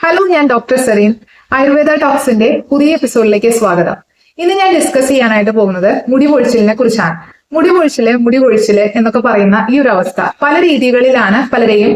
Hello, ഞാൻ doctor serine. Ayurveda ടോക്സിന്റെ പുതിയ എപ്പിസോഡിലേക്ക് സ്വാഗതം. ഇന്ന് ഞാൻ ഡിസ്കസ് ചെയ്യാനായിട്ട് പോകുന്നത് മുടി പൊഴിച്ചിലിനെ കുറിച്ചാണ്. മുടി കൊഴിച്ചില് എന്നൊക്കെ പറയുന്ന ഈ ഒരു അവസ്ഥ പല രീതികളിലാണ് പലരെയും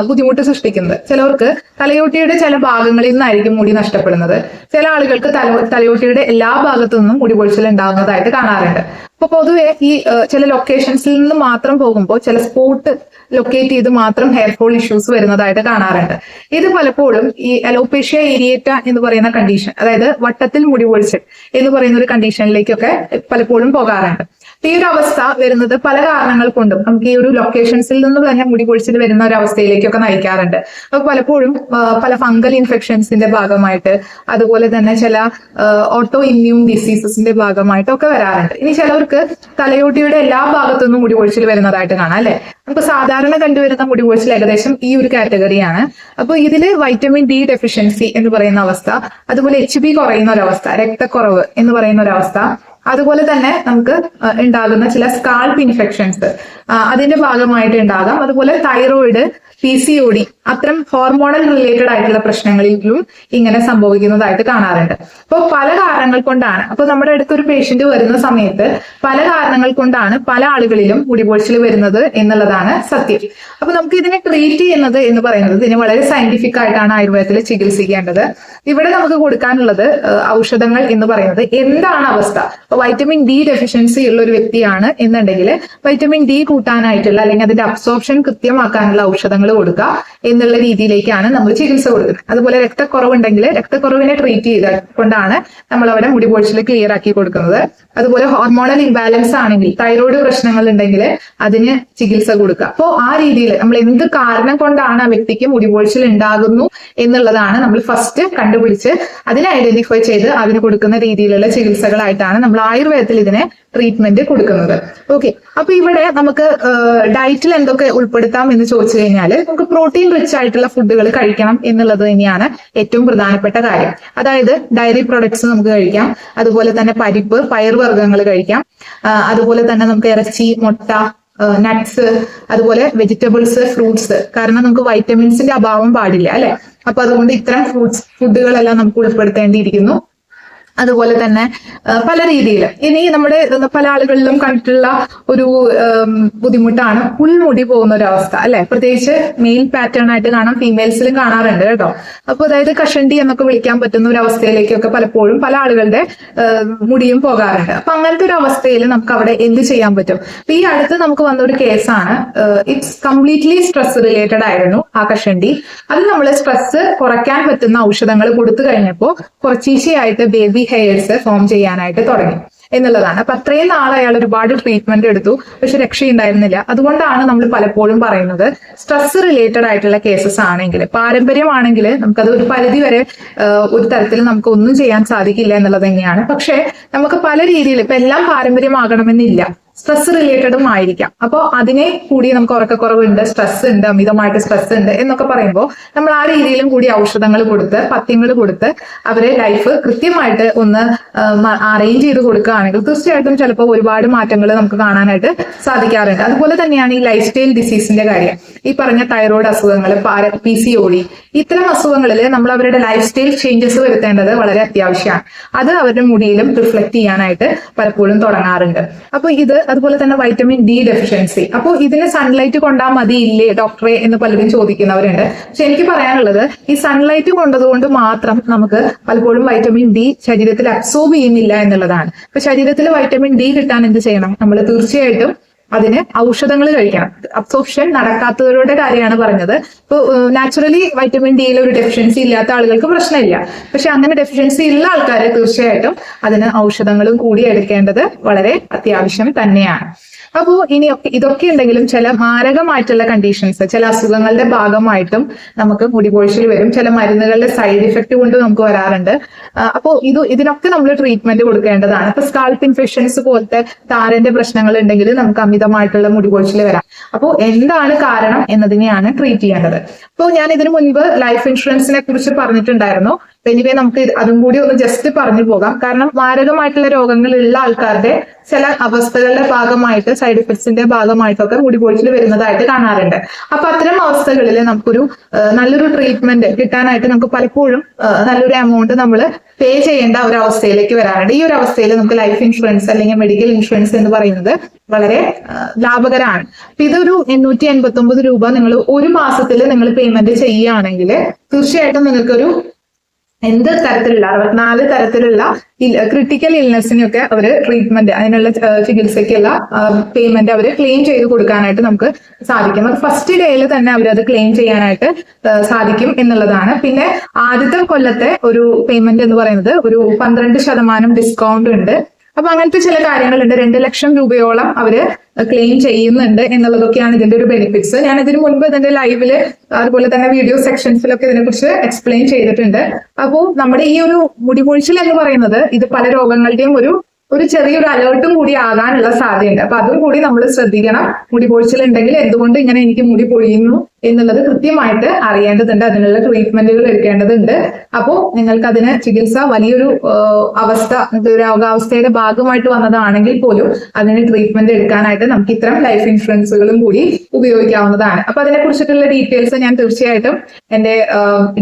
ബുദ്ധിമുട്ട് സൃഷ്ടിക്കുന്നത്. ചിലവർക്ക് തലയോട്ടിയുടെ ചില ഭാഗങ്ങളിൽ നിന്നായിരിക്കും മുടി നഷ്ടപ്പെടുന്നത്. ചില ആളുകൾക്ക് തലയോട്ടിയുടെ എല്ലാ ഭാഗത്തു നിന്നും മുടി പൊഴിച്ചിൽ ഉണ്ടാകുന്നതായിട്ട് കാണാറുണ്ട്. അപ്പൊ പൊതുവെ ഈ ചില ലൊക്കേഷൻസിൽ നിന്ന് മാത്രം പോകുമ്പോൾ ചില സ്പോട്ട് ലൊക്കേറ്റ് ചെയ്ത് മാത്രം ഹെയർ ഫോൾ ഇഷ്യൂസ് വരുന്നതായിട്ട് കാണാറുണ്ട്. ഇത് പലപ്പോഴും ഈ അലോപേഷ്യ ഏരിയേറ്റ എന്ന് പറയുന്ന കണ്ടീഷൻ, അതായത് വട്ടത്തിൽ മുടി പൊഴിച്ചിൽ എന്ന് പറയുന്ന ഒരു കണ്ടീഷനിലേക്കൊക്കെ പലപ്പോഴും പോകാറുണ്ട്. ഈ ഒരു അവസ്ഥ വരുന്നത് പല കാരണങ്ങൾ കൊണ്ടും നമുക്ക് ഈ ഒരു ലൊക്കേഷൻസിൽ നിന്ന് തന്നെ മുടി പൊഴിച്ചിൽ വരുന്ന ഒരു അവസ്ഥയിലേക്കൊക്കെ നയിക്കാറുണ്ട്. അപ്പൊ പലപ്പോഴും പല ഫംഗൽ ഇൻഫെക്ഷൻസിന്റെ ഭാഗമായിട്ട്, അതുപോലെ തന്നെ ചില ഓട്ടോ ഇമ്മ്യൂൺ ഡിസീസസിന്റെ ഭാഗമായിട്ടൊക്കെ വരാറുണ്ട്. ഇനി ചിലവർക്ക് തലയോട്ടിയുടെ എല്ലാ ഭാഗത്തുനിന്നും മുടി പൊഴിച്ചിൽ വരുന്നതായിട്ട് കാണാം അല്ലെ. നമുക്ക് സാധാരണ കണ്ടുവരുന്ന മുടി പൊഴിച്ചിൽ ഏകദേശം ഈ ഒരു കാറ്റഗറിയാണ്. അപ്പൊ ഇതില് വൈറ്റമിൻ ഡി ഡെഫിഷ്യൻസി എന്ന് പറയുന്ന അവസ്ഥ, അതുപോലെ HB കുറയുന്ന ഒരവസ്ഥ, രക്തക്കുറവ് എന്ന് പറയുന്ന ഒരവസ്ഥ, അതുപോലെ തന്നെ നമുക്ക് ഉണ്ടാകുന്ന ചില സ്കാൾപ്പ് ഇൻഫെക്ഷൻസ് അതിന്റെ ഭാഗമായിട്ട് ഉണ്ടാകാം. അതുപോലെ തൈറോയിഡ്, PCOD അത്തരം ഹോർമോണൽ റിലേറ്റഡ് ആയിട്ടുള്ള പ്രശ്നങ്ങളിലും ഇങ്ങനെ സംഭവിക്കുന്നതായിട്ട് കാണാറുണ്ട്. അപ്പോൾ പല കാരണങ്ങൾ കൊണ്ടാണ്, അപ്പൊ നമ്മുടെ അടുത്തൊരു പേഷ്യന്റ് വരുന്ന സമയത്ത് പല കാരണങ്ങൾ കൊണ്ടാണ് പല ആളുകളിലും മുടി പൊഴിച്ചിൽ വരുന്നത് എന്നുള്ളതാണ് സത്യം. അപ്പൊ നമുക്ക് ഇതിനെ ട്രീറ്റ് ചെയ്യുന്നത് എന്ന് പറയുന്നത് ഇതിനെ വളരെ സയന്റിഫിക് ആയിട്ടാണ് ആയുർവേദത്തിൽ ചികിത്സിക്കേണ്ടത്. ഇവിടെ നമുക്ക് കൊടുക്കാനുള്ളത് ഔഷധങ്ങൾ എന്ന് പറയുന്നത് എന്താണ് അവസ്ഥ. വൈറ്റമിൻ ഡി ഡെഫിഷ്യൻസി ഉള്ള ഒരു വ്യക്തിയാണ് എന്നുണ്ടെങ്കിൽ വൈറ്റമിൻ ഡി കൂട്ടാനായിട്ടുള്ള അല്ലെങ്കിൽ അതിന്റെ അബ്സോർപ്ഷൻ കൃത്യമാക്കാനുള്ള ഔഷധങ്ങൾ കൊടുക്കുക എന്നുള്ള രീതിയിലേക്കാണ് നമ്മൾ ചികിത്സ കൊടുക്കുന്നത്. അതുപോലെ രക്തക്കുറവുണ്ടെങ്കിൽ രക്തക്കുറവിനെ ട്രീറ്റ് ചെയ്തുകൊണ്ടാണ് നമ്മൾ അവിടെ മുടി പൊഴിച്ചിൽ ക്ലിയർ ആക്കി കൊടുക്കുന്നത്. അതുപോലെ ഹോർമോണൽ ഇംബാലൻസ് ആണെങ്കിൽ, തൈറോയ്ഡ് പ്രശ്നങ്ങൾ ഉണ്ടെങ്കിൽ അതിന് ചികിത്സ കൊടുക്കുക. അപ്പോൾ ആ രീതിയിൽ നമ്മൾ എന്ത് കാരണം കൊണ്ടാണ് ആ വ്യക്തിക്ക് മുടി പൊഴിച്ചിൽ ഉണ്ടാകുന്നു എന്നുള്ളതാണ് നമ്മൾ ഫസ്റ്റ് കണ്ടുപിടിച്ച് അതിനെ ഐഡന്റിഫൈ ചെയ്ത് അതിന് കൊടുക്കുന്ന രീതിയിലുള്ള ചികിത്സകളായിട്ടാണ് നമ്മൾ ആയുർവേദത്തിൽ ഇതിനെ ട്രീറ്റ്മെന്റ് കൊടുക്കുന്നത്. ഓക്കെ, അപ്പൊ ഇവിടെ നമുക്ക് ഡയറ്റിൽ എന്തൊക്കെ ഉൾപ്പെടുത്താം എന്ന് ചോദിച്ചു കഴിഞ്ഞാൽ നമുക്ക് പ്രോട്ടീൻ റിച്ച് ആയിട്ടുള്ള ഫുഡുകൾ കഴിക്കണം എന്നുള്ളത് തന്നെയാണ് ഏറ്റവും പ്രധാനപ്പെട്ട കാര്യം. അതായത് ഡയറി പ്രൊഡക്ട്സ് നമുക്ക് കഴിക്കാം, അതുപോലെ തന്നെ പരിപ്പ്, പയർവർഗ്ഗങ്ങൾ കഴിക്കാം, അതുപോലെ തന്നെ നമുക്ക് ഇറച്ചി, മുട്ട, നട്ട്സ്, അതുപോലെ വെജിറ്റബിൾസ്, ഫ്രൂട്ട്സ്. കാരണം നമുക്ക് വൈറ്റമിൻസിന്റെ അഭാവം പാടില്ല അല്ലെ. അപ്പൊ അതുകൊണ്ട് ഇത്തരം ഫുഡുകളെല്ലാം നമുക്ക് ഉൾപ്പെടുത്തേണ്ടിയിരിക്കുന്നു. അതുപോലെ തന്നെ പല രീതിയിൽ ഇനി നമ്മുടെ പല ആളുകളിലും കണ്ടിട്ടുള്ള ഒരു ബുദ്ധിമുട്ടാണ് ഉൾമുടി പോകുന്ന ഒരു അവസ്ഥ അല്ലെ. പ്രത്യേകിച്ച് മെയിൽ പാറ്റേൺ ആയിട്ട് കാണാം, ഫീമെയിൽസിലും കാണാറുണ്ട് കേട്ടോ. അപ്പൊ അതായത് കഷണ്ടി എന്നൊക്കെ വിളിക്കാൻ പറ്റുന്ന ഒരു അവസ്ഥയിലേക്കൊക്കെ പലപ്പോഴും പല ആളുകളുടെ മുടിയും പോകാറുണ്ട്. അപ്പൊ അങ്ങനത്തെ ഒരു അവസ്ഥയിൽ നമുക്ക് അവിടെ എന്ത് ചെയ്യാൻ പറ്റും. അപ്പൊ ഈ അടുത്ത് നമുക്ക് വന്ന ഒരു കേസാണ്. ഇറ്റ്സ് കംപ്ലീറ്റ്ലി സ്ട്രെസ് റിലേറ്റഡ് ആയിരുന്നു ആ കഷണ്ടി. അത് നമ്മൾ സ്ട്രെസ് കുറയ്ക്കാൻ പറ്റുന്ന ഔഷധങ്ങൾ കൊടുത്തു കഴിഞ്ഞപ്പോൾ കുറച്ചീശയായിട്ട് ബേബി ഹെയർസ് ഫോം ചെയ്യാനായിട്ട് തുടങ്ങി എന്നുള്ളതാണ്. അപ്പൊ അത്രയും നാൾ അയാൾ ഒരുപാട് ട്രീറ്റ്മെന്റ് എടുത്തു, പക്ഷെ രക്ഷയുണ്ടായിരുന്നില്ല. അതുകൊണ്ടാണ് നമ്മൾ പലപ്പോഴും പറയുന്നത് സ്ട്രെസ് റിലേറ്റഡ് ആയിട്ടുള്ള കേസസ് ആണെങ്കിൽ, പാരമ്പര്യമാണെങ്കിൽ നമുക്കത് ഒരു പരിധി വരെ ഒരു തരത്തിൽ നമുക്ക് ഒന്നും ചെയ്യാൻ സാധിക്കില്ല എന്നുള്ളത് തന്നെയാണ്. പക്ഷെ നമുക്ക് പല രീതിയിൽ ഇപ്പൊ എല്ലാം പാരമ്പര്യമാകണമെന്നില്ല, സ്ട്രെസ് റിലേറ്റഡും ആയിരിക്കാം. അപ്പോൾ അതിനെ കൂടി നമുക്ക് ഉറക്കക്കുറവുണ്ട്, സ്ട്രെസ് ഉണ്ട്, അമിതമായിട്ട് സ്ട്രെസ് ഉണ്ട് എന്നൊക്കെ പറയുമ്പോൾ നമ്മൾ ആ രീതിയിലും കൂടി ഔഷധങ്ങൾ കൊടുത്ത്, പഥ്യങ്ങൾ കൊടുത്ത് അവരെ ലൈഫ് കൃത്യമായിട്ട് ഒന്ന് അറേഞ്ച് ചെയ്ത് കൊടുക്കുകയാണെങ്കിൽ തീർച്ചയായിട്ടും ചിലപ്പോൾ ഒരുപാട് മാറ്റങ്ങൾ നമുക്ക് കാണാനായിട്ട് സാധിക്കാറുണ്ട്. അതുപോലെ തന്നെയാണ് ഈ ലൈഫ് സ്റ്റൈൽ ഡിസീസിന്റെ കാര്യം. ഈ പറഞ്ഞ തൈറോയ്ഡ് അസുഖങ്ങൾ, PCOD ഇത്തരം അസുഖങ്ങളിൽ നമ്മൾ അവരുടെ ലൈഫ് സ്റ്റൈൽ ചേഞ്ചസ് വരുത്തേണ്ടത് വളരെ അത്യാവശ്യമാണ്. അത് അവരുടെ മുടിയിലും റിഫ്ലക്ട് ചെയ്യാനായിട്ട് പലപ്പോഴും തുടങ്ങാറുണ്ട്. അപ്പൊ അതുപോലെ തന്നെ വൈറ്റമിൻ ഡി ഡെഫിഷ്യൻസി. അപ്പോൾ ഇതിന് സൺലൈറ്റ് കൊണ്ടാൽ മതിയില്ലേ ഡോക്ടറെ എന്ന് പലരും ചോദിക്കുന്നവരുണ്ട്. പക്ഷെ എനിക്ക് പറയാനുള്ളത് ഈ സൺലൈറ്റ് കൊണ്ടതുകൊണ്ട് മാത്രം നമുക്ക് പലപ്പോഴും വൈറ്റമിൻ ഡി ശരീരത്തിൽ അബ്സോർബ് ചെയ്യുന്നില്ല എന്നുള്ളതാണ്. അപ്പൊ ശരീരത്തിൽ വൈറ്റമിൻ ഡി കിട്ടാൻ എന്ത് ചെയ്യണം? നമ്മൾ തീർച്ചയായിട്ടും അതിന് ഔഷധങ്ങൾ കഴിക്കണം. അബ്സോർപ്ഷൻ നടക്കാത്തവരുടെ കാര്യമാണ് പറഞ്ഞത്. ഇപ്പോൾ നാച്ചുറലി വൈറ്റമിൻ ഡിയിൽ ഒരു ഡെഫിഷ്യൻസി ഇല്ലാത്ത ആളുകൾക്ക് പ്രശ്നമില്ല. പക്ഷെ അങ്ങനെ ഡെഫിഷ്യൻസി ഉള്ള ആൾക്കാർ തീർച്ചയായിട്ടും അതിന് ഔഷധങ്ങളും കൂടി എടുക്കേണ്ടത് വളരെ അത്യാവശ്യം തന്നെയാണ്. അപ്പോൾ ഇതൊക്കെ ഉണ്ടെങ്കിലും ചില മാരകമായിട്ടുള്ള കണ്ടീഷൻസ്, ചില അസുഖങ്ങളുടെ ഭാഗമായിട്ടും നമുക്ക് മുടി പൊഴിച്ചിൽ വരും. ചില മരുന്നുകളുടെ സൈഡ് ഇഫക്റ്റ് കൊണ്ട് നമുക്ക് വരാറുണ്ട്. അപ്പോൾ ഇതിനൊക്കെ നമ്മൾ ട്രീറ്റ്മെന്റ് കൊടുക്കേണ്ടതാണ്. ഇപ്പൊ സ്കാൾപ്പ് ഇൻഫെക്ഷൻസ് പോലത്തെ താരന്റെ പ്രശ്നങ്ങൾ ഉണ്ടെങ്കിൽ നമുക്ക് അമിതമായിട്ടുള്ള മുടി പൊഴിച്ചിൽ വരാം. അപ്പോൾ എന്താണ് കാരണം എന്നതിനെയാണ് ട്രീറ്റ് ചെയ്യേണ്ടത്. അപ്പോൾ ഞാൻ ഇതിനു മുൻപ് ലൈഫ് ഇൻഷുറൻസിനെ കുറിച്ച് പറഞ്ഞിട്ടുണ്ടായിരുന്നു. എനിവേ നമുക്ക് അതും കൂടി ഒന്ന് ജസ്റ്റ് പറഞ്ഞു പോകാം. കാരണം മാരകമായിട്ടുള്ള രോഗങ്ങളുള്ള ആൾക്കാരുടെ ചില അവസ്ഥകളുടെ ഭാഗമായിട്ട് സൈഡ് എഫക്ട്സിന്റെ ഭാഗമായിട്ടൊക്കെ മുടി പൊഴിച്ചിൽ വരുന്നതായിട്ട് കാണാറുണ്ട്. അപ്പൊ അത്തരം അവസ്ഥകളിൽ നമുക്കൊരു നല്ലൊരു ട്രീറ്റ്മെന്റ് കിട്ടാനായിട്ട് നമുക്ക് പലപ്പോഴും നല്ലൊരു എമൗണ്ട് നമ്മൾ പേ ചെയ്യേണ്ട ഒരു അവസ്ഥയിലേക്ക് വരാറുണ്ട്. ഈ ഒരു അവസ്ഥയിൽ നമുക്ക് ലൈഫ് ഇൻഷുറൻസ് അല്ലെങ്കിൽ മെഡിക്കൽ ഇൻഷുറൻസ് എന്ന് പറയുന്നത് വളരെ ലാഭകരമാണ്. അപ്പൊ ഇതൊരു 889 രൂപ നിങ്ങൾ ഒരു മാസത്തിൽ നിങ്ങൾ പേയ്മെന്റ് ചെയ്യുകയാണെങ്കിൽ തീർച്ചയായിട്ടും നിങ്ങൾക്കൊരു എന്ത് തരത്തിലുള്ള 64 തരത്തിലുള്ള ക്രിട്ടിക്കൽ ഇൽനെസ്സിനൊക്കെ അവര് ട്രീറ്റ്മെന്റ് അതിനുള്ള ചികിത്സയ്ക്കുള്ള പേയ്മെന്റ് അവര് ക്ലെയിം ചെയ്ത് കൊടുക്കാനായിട്ട് നമുക്ക് സാധിക്കും. അത് ഫസ്റ്റ് ഡേയിൽ തന്നെ അവരത് ക്ലെയിം ചെയ്യാനായിട്ട് സാധിക്കും. പിന്നെ ആദ്യത്തെ കൊല്ലത്തെ ഒരു പേയ്മെന്റ് എന്ന് പറയുന്നത് ഒരു 12% ഡിസ്കൗണ്ട് ഉണ്ട്. അപ്പൊ അങ്ങനത്തെ ചില കാര്യങ്ങളുണ്ട്. 2 ലക്ഷം രൂപയോളം അവര് ക്ലെയിം ചെയ്യുന്നുണ്ട് എന്നുള്ളതൊക്കെയാണ് ഇതിന്റെ ഒരു ബെനിഫിറ്റ്സ്. ഞാൻ ഇതിനു മുൻപ് ഇതിന്റെ ലൈവില് അതുപോലെ തന്നെ വീഡിയോ സെക്ഷൻസിലൊക്കെ ഇതിനെ കുറിച്ച് എക്സ്പ്ലെയിൻ ചെയ്തിട്ടുണ്ട്. അപ്പോൾ നമ്മുടെ ഈ ഒരു മുടി പൊഴിച്ചിൽ എന്ന് പറയുന്നത് ഇത് പല രോഗങ്ങളുടെയും ഒരു ചെറിയൊരു അലേർട്ടും കൂടി ആകാനുള്ള സാധ്യതയുണ്ട്. അപ്പൊ അതും കൂടി നമ്മൾ ശ്രദ്ധിക്കണം. മുടി പൊഴിച്ചിൽ ഉണ്ടെങ്കിൽ എന്തുകൊണ്ട് ഇങ്ങനെ എനിക്ക് മുടി പൊഴിയുന്നു എന്നുള്ളത് കൃത്യമായിട്ട് അറിയേണ്ടതുണ്ട്. അതിനുള്ള ട്രീറ്റ്മെന്റുകൾ എടുക്കേണ്ടതുണ്ട്. അപ്പോൾ നിങ്ങൾക്ക് അതിന് ചികിത്സ വലിയൊരു രോഗാവസ്ഥയുടെ ഭാഗമായിട്ട് വന്നതാണെങ്കിൽ പോലും അതിന് ട്രീറ്റ്മെന്റ് എടുക്കാനായിട്ട് നമുക്ക് ഇത്തരം ലൈഫ് ഇൻഷുറൻസുകളും കൂടി ഉപയോഗിക്കാവുന്നതാണ്. അപ്പൊ അതിനെ കുറിച്ചിട്ടുള്ള ഡീറ്റെയിൽസ് ഞാൻ തീർച്ചയായിട്ടും എന്റെ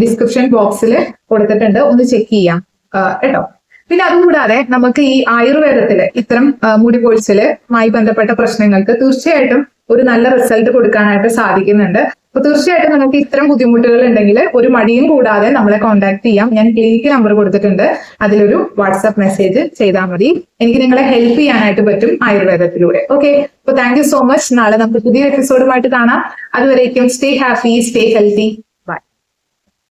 ഡിസ്ക്രിപ്ഷൻ ബോക്സിൽ കൊടുത്തിട്ടുണ്ട്, ഒന്ന് ചെക്ക് ചെയ്യാം കേട്ടോ. പിന്നെ അതുകൂടാതെ നമുക്ക് ഈ ആയുർവേദത്തില് ഇത്തരം മുടി പൊഴിച്ചിലുമായി ബന്ധപ്പെട്ട പ്രശ്നങ്ങൾക്ക് തീർച്ചയായിട്ടും ഒരു നല്ല റിസൾട്ട് കൊടുക്കാനായിട്ട് സാധിക്കുന്നുണ്ട്. അപ്പൊ തീർച്ചയായിട്ടും നിങ്ങൾക്ക് ഇത്തരം ബുദ്ധിമുട്ടുകൾ ഉണ്ടെങ്കിൽ ഒരു മടിയും കൂടാതെ നമ്മളെ കോൺടാക്ട് ചെയ്യാം. ഞാൻ ക്ലിനിക്ക് നമ്പർ കൊടുത്തിട്ടുണ്ട്, അതിലൊരു വാട്സാപ്പ് മെസ്സേജ് ചെയ്താൽ മതി. എനിക്ക് നിങ്ങളെ ഹെൽപ്പ് ചെയ്യാനായിട്ട് പറ്റും ആയുർവേദത്തിലൂടെ. ഓക്കെ, അപ്പൊ താങ്ക് യു സോ മച്ച്. നാളെ നമുക്ക് പുതിയ എപ്പിസോഡുമായിട്ട് കാണാം. അതുവരേക്കും സ്റ്റേ ഹാപ്പി, സ്റ്റേ ഹെൽത്തി.